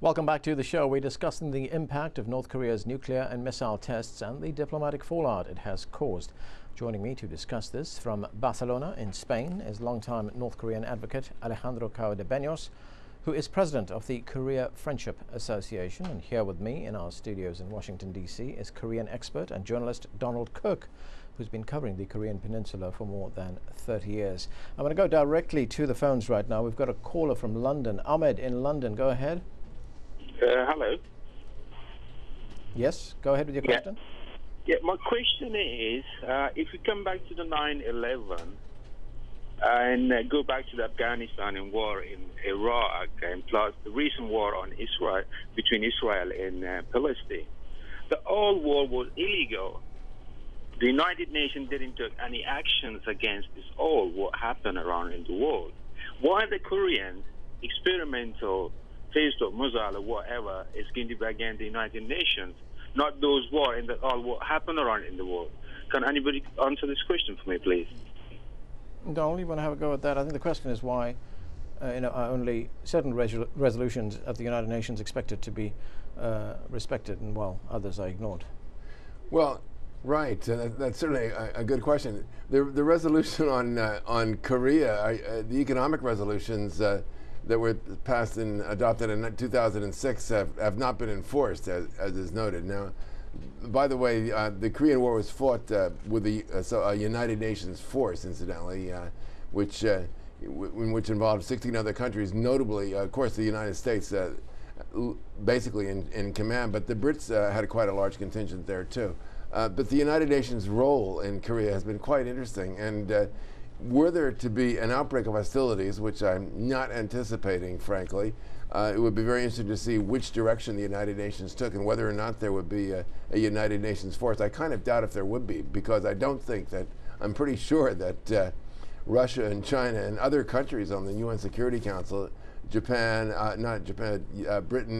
Welcome back to the show. We're discussing the impact of North Korea's nuclear and missile tests and the diplomatic fallout it has caused. Joining me to discuss this from Barcelona in Spain is longtime North Korean advocate Alejandro de Beños, who is president of the Korea Friendship Association. And here with me in our studios in Washington, D.C. is Korean expert and journalist Donald Cook, who's been covering the Korean Peninsula for more than 30 years. I'm going to go directly to the phones right now. We've got a caller from London. Ahmed in London, go ahead. Hello. Yes, go ahead with your question. Yeah, my question is, if we come back to the 9/11 and go back to the Afghanistan and war in Iraq, and plus the recent war on Israel between Israel and Palestine, the whole war was illegal. The United Nations didn't take any actions against this all what happened around in the world. Why the Koreans experimental Facebook, Mozilla, whatever, is going to be against the United Nations, not those war and all what happened around in the world? Can anybody answer this question for me, please? Donald, you want to have a go at that? I think the question is why are only certain resolutions of the United Nations expected to be respected, and while others are ignored. Well, right. That's certainly a good question. The resolution on Korea, the economic resolutions that were passed and adopted in 2006 have not been enforced, as is noted. Now, by the way, the Korean War was fought with a United Nations force, incidentally, which involved 16 other countries, notably, of course, the United States, basically in command, but the Brits had quite a large contingent there, too. But the United Nations role in Korea has been quite interesting, and were there to be an outbreak of hostilities, which I'm not anticipating, frankly, it would be very interesting to see which direction the United Nations took and whether or not there would be a United Nations force. I kind of doubt if there would be, because I don't think that, I'm pretty sure that Russia and China and other countries on the UN Security Council, Britain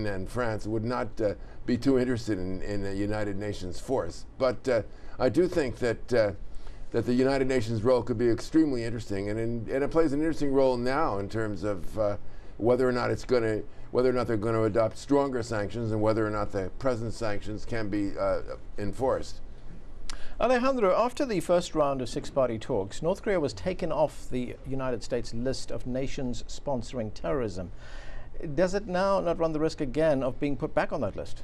and France would not be too interested in a United Nations force. But I do think that that the United Nations role could be extremely interesting, and it plays an interesting role now in terms of whether or not they're going to adopt stronger sanctions and whether or not the present sanctions can be enforced. Alejandro, after the first round of six-party talks, North Korea was taken off the United States list of nations sponsoring terrorism. Does it now not run the risk again of being put back on that list?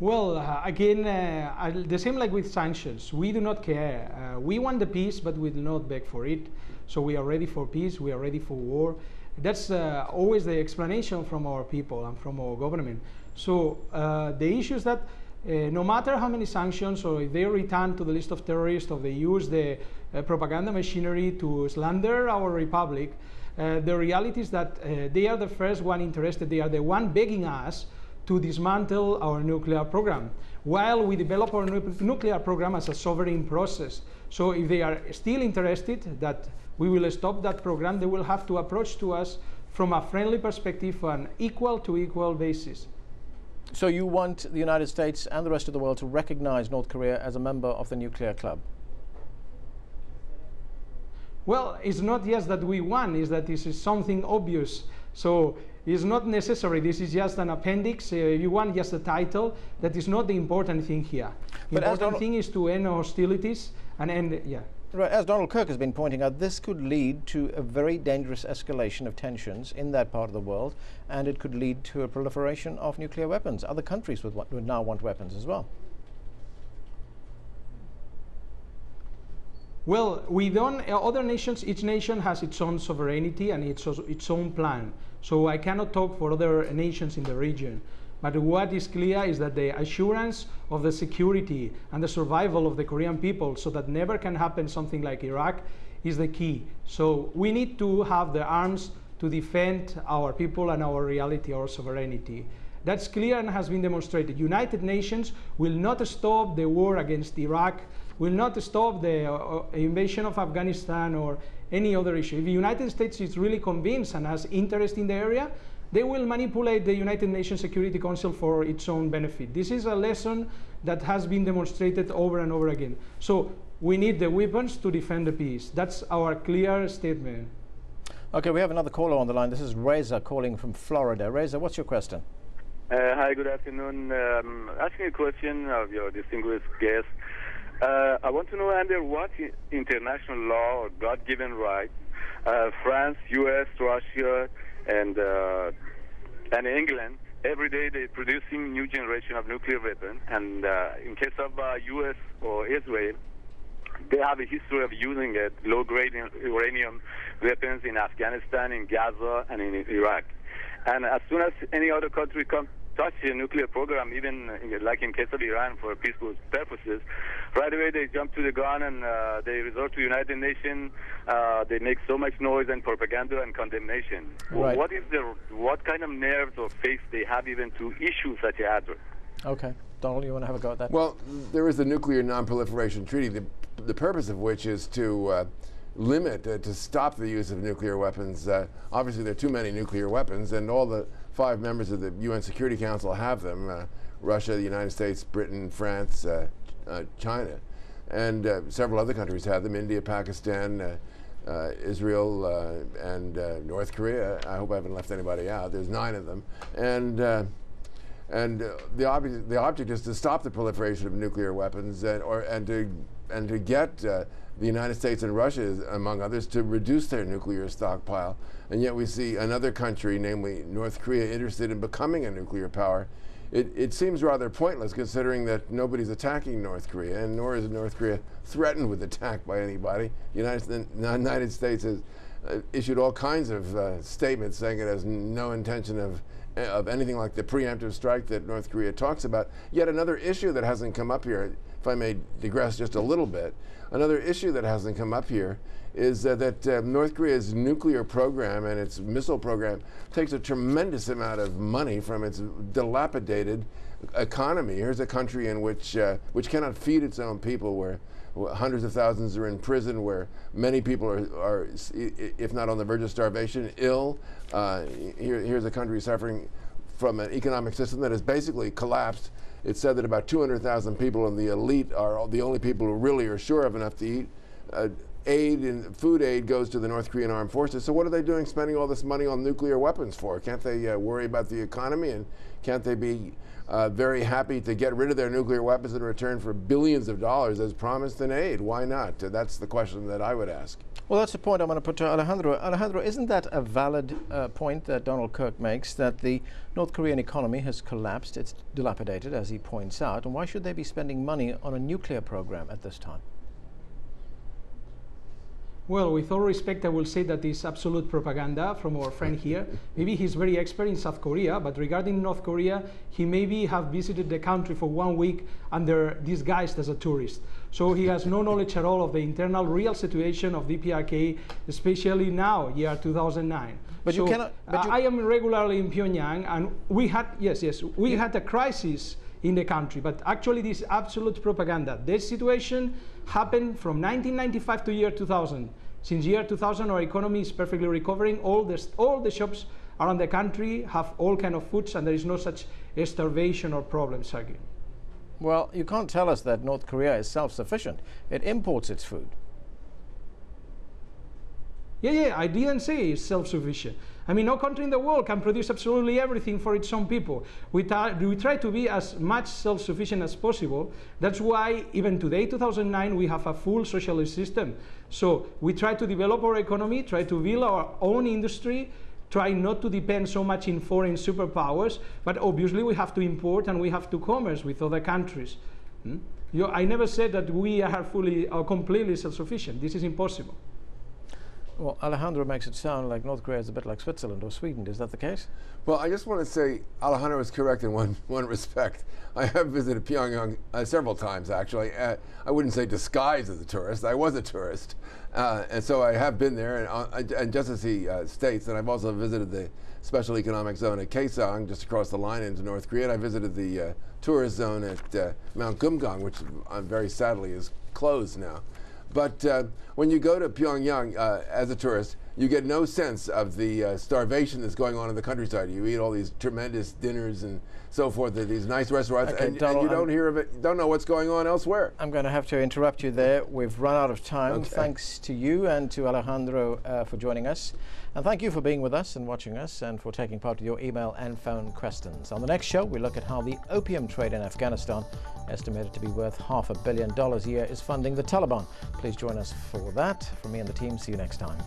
Well, again, the same like with sanctions. We do not care. We want the peace, but we do not beg for it. So we are ready for peace. We are ready for war. That's always the explanation from our people and from our government. So the issue is that no matter how many sanctions, or if they return to the list of terrorists, or they use the propaganda machinery to slander our republic, the reality is that they are the first one interested. They are the one begging us to dismantle our nuclear program, while we develop our nuclear program as a sovereign process. So if they are still interested that we will stop that program, they will have to approach to us from a friendly perspective on equal to equal basis. So you want the United States and the rest of the world to recognize North Korea as a member of the nuclear club? Well, it's not just that we want, it's that this is something obvious. So it's not necessary. This is just an appendix. You want just a title. That is not the important thing here. The important thing is to end hostilities and end, yeah. Right, as Donald Kirk has been pointing out, this could lead to a very dangerous escalation of tensions in that part of the world, and it could lead to a proliferation of nuclear weapons. Other countries would now want weapons as well. Well, we don't, other nations, each nation has its own sovereignty and its own plan. So I cannot talk for other nations in the region. But what is clear is that the assurance of the security and the survival of the Korean people, so that never can happen something like Iraq, is the key. So we need to have the arms to defend our people and our reality, our sovereignty. That's clear and has been demonstrated. United Nations will not stop the war against Iraq, will not stop the invasion of Afghanistan or any other issue. If the United States is really convinced and has interest in the area, they will manipulate the United Nations Security Council for its own benefit. This is a lesson that has been demonstrated over and over again. So we need the weapons to defend the peace. That's our clear statement. Okay, we have another caller on the line. This is Reza calling from Florida. Reza, what's your question? Hi, good afternoon. Asking a question of your distinguished guest. I want to know under what international law or God-given right France, U.S., Russia, and England, every day they're producing new generation of nuclear weapons. And in case of U.S. or Israel, they have a history of using it, low-grade uranium weapons in Afghanistan, in Gaza, and in Iraq. And as soon as any other country touch a nuclear program, even like in case of Iran for peaceful purposes, right away they jump to the gun and they resort to United Nations. They make so much noise and propaganda and condemnation. Right. What kind of nerves or faith they have even to issue such an address? Okay. Donald, you want to have a go at that? Well, there is the Nuclear Non-Proliferation Treaty, the purpose of which is to limit, to stop the use of nuclear weapons. Obviously, there are too many nuclear weapons, and all the 5 members of the UN Security Council have them, Russia, the United States, Britain, France, China, and several other countries have them, India, Pakistan, Israel, and North Korea. I hope I haven't left anybody out. There's 9 of them. And the object is to stop the proliferation of nuclear weapons and to get the United States and Russia, among others, to reduce their nuclear stockpile. And yet we see another country, namely North Korea, interested in becoming a nuclear power. It seems rather pointless, considering that nobody's attacking North Korea, and nor is North Korea threatened with attack by anybody. The United States has issued all kinds of statements saying it has no intention of anything like the preemptive strike that North Korea talks about. Yet another issue that hasn't come up here, if I may digress just a little bit, another issue that hasn't come up here is that North Korea's nuclear program and its missile program takes a tremendous amount of money from its dilapidated economy. Here's a country in which cannot feed its own people, where hundreds of thousands are in prison, where many people are, if not on the verge of starvation, ill. Here's a country suffering from an economic system that has basically collapsed. It's said that about 200,000 people in the elite are the only people who really are sure of enough to eat. Food aid goes to the North Korean armed forces. So what are they doing spending all this money on nuclear weapons for? Can't they worry about the economy, and can't they be very happy to get rid of their nuclear weapons in return for billions of dollars as promised in aid? Why not? That's the question that I would ask. Well, that's the point I'm going to put to Alejandro. Alejandro, isn't that a valid point that Donald Kirk makes, that the North Korean economy has collapsed, it's dilapidated, as he points out, and why should they be spending money on a nuclear program at this time? Well, with all respect, I will say that is absolute propaganda from our friend here. Maybe he's very expert in South Korea, but regarding North Korea, he maybe have visited the country for 1 week under disguised as a tourist. So he has no knowledge at all of the internal real situation of DPRK, especially now, year 2009. But so you cannot. But I am regularly in Pyongyang, and we had, we had a crisis in the country, but actually this is absolute propaganda. This situation happened from 1995 to year 2000. Since year 2000, our economy is perfectly recovering. All the shops around the country have all kind of foods, and there is no such starvation or problems, Sergey. Well, you can't tell us that North Korea is self-sufficient. It imports its food. Yeah, I didn't say it's self-sufficient. I mean, no country in the world can produce absolutely everything for its own people. We try to be as much self-sufficient as possible. That's why even today, 2009, we have a full socialist system. So we try to develop our economy, try to build our own industry, try not to depend so much in foreign superpowers, but obviously we have to import and we have to commerce with other countries. I never said that we are fully or completely self-sufficient. This is impossible. Well, Alejandro makes it sound like North Korea is a bit like Switzerland or Sweden. Is that the case? Well, I just want to say Alejandro is correct in one respect. I have visited Pyongyang several times, actually. I wouldn't say disguised as a tourist. I was a tourist. And so I have been there. And just as he states, and I've also visited the Special Economic Zone at Kaesong, just across the line into North Korea. And I visited the tourist zone at Mount Kumgang, which very sadly is closed now. But when you go to Pyongyang as a tourist, you get no sense of the starvation that's going on in the countryside. You eat all these tremendous dinners and so forth at these nice restaurants, Okay, and Donald, you don't hear of it, don't know what's going on elsewhere. I'm going to have to interrupt you there. We've run out of time. Okay. Thanks to you and to Alejandro for joining us. And thank you for being with us and watching us and for taking part with your email and phone questions. On the next show, we look at how the opium trade in Afghanistan, estimated to be worth $500 million a year, is funding the Taliban. Please join us for that. From me and the team, see you next time.